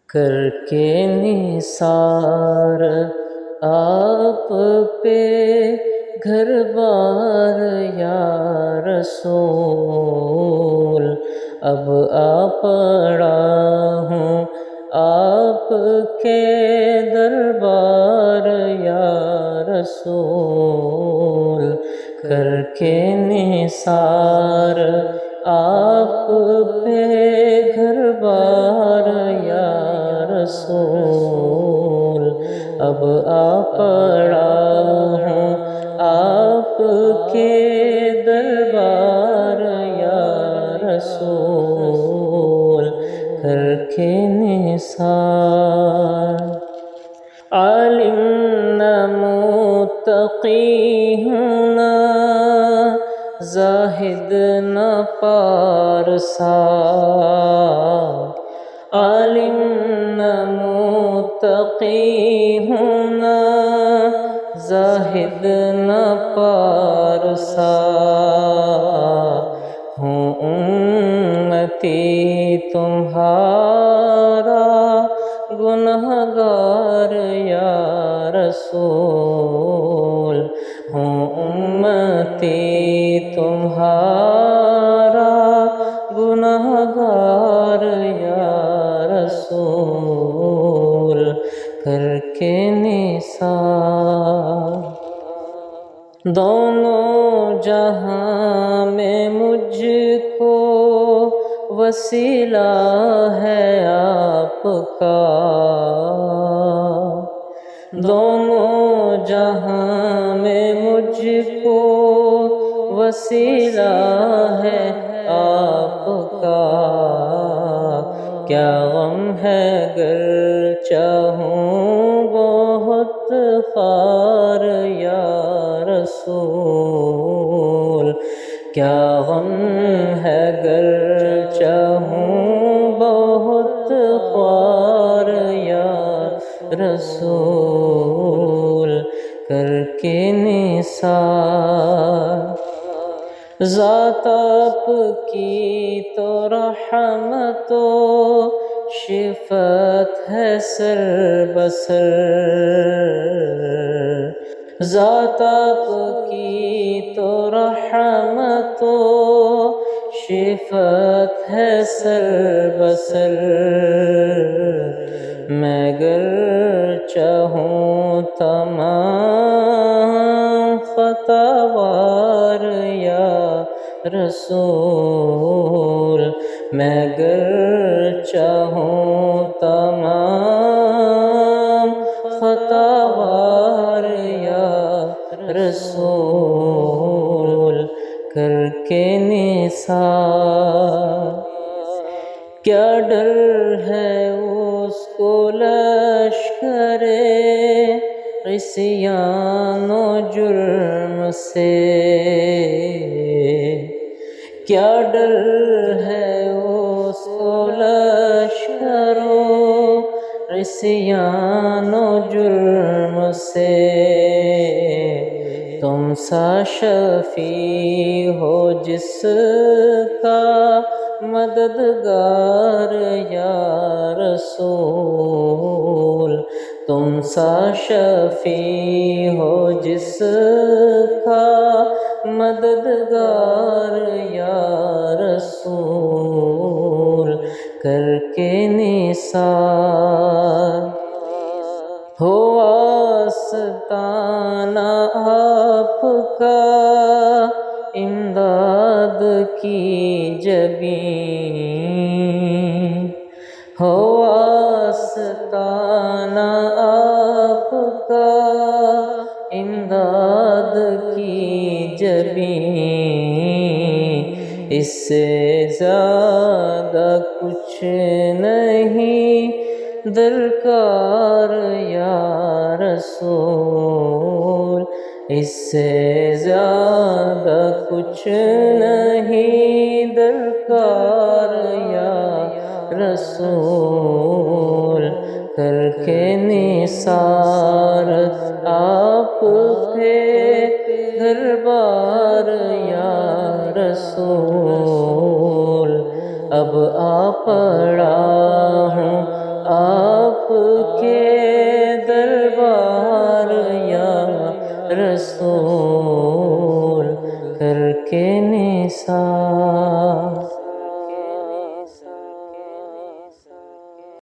کر کے نثار آپ پہ گھر بار یا رسول، اب آ پڑا ہوں آپ کے دربار یا رسول، کر کے نثار آپ پہ گھر بار یا رسول، اب آ پڑا ہوں آپ کے دربار یا رسول، کر کے نثار۔ عالم نہ متقی ہوں نہ زاہد نہ پارسا، عالم نہ متقی ہوں نہ زاہد نہ پارسا، ہوں امتی تمہارا گنہگار یا رسول، ہوں امتی تمہارا گنہگار یا رسول، کر کے نثار۔ دونوں جہاں میں مجھ کو وسیلہ ہے آپ کا، دونوں جہاں میں مجھ کو وسیلہ ہے آپ کا، کیا غم ہے گر چاہوں بہت خوار یا رسول، کیا غم ہے گر چاہوں بہت خوار یا رسول، کر کے نثار۔ ذات آپ کی تو رحمت و شفت ہے سر بسر، ذات آپ کی تو رحمت و شفت ہے سر بسر، میں گر چاہوں تمام خطا وار یا رسول، میں گر چاہوں تمام خطا وار یا رسول، کر کے نثار۔ کیا ڈر ہے اس کو لشکر عصیان و جرم سے، کیا ڈر ہے اس کو لشکر عصیان و جرم سے، تم سا شفیع ہو جس کا مددگار یا رسول، تم سا شفیع ہو جس کا مددگار یا رسول، کر کے نثار۔ ہو آستانہ آپ کا امداد کی جبیں، ہو آستانہ آپ کا امداد کی جبیں، اس سے زیادہ کچھ نہیں درکار یا رسول، اس سے زیادہ کچھ نہیں درکار یا رسول، کر کے نثار آپ پہ گھر بار یا رسول، اب آ پڑا ہوں کے نثار.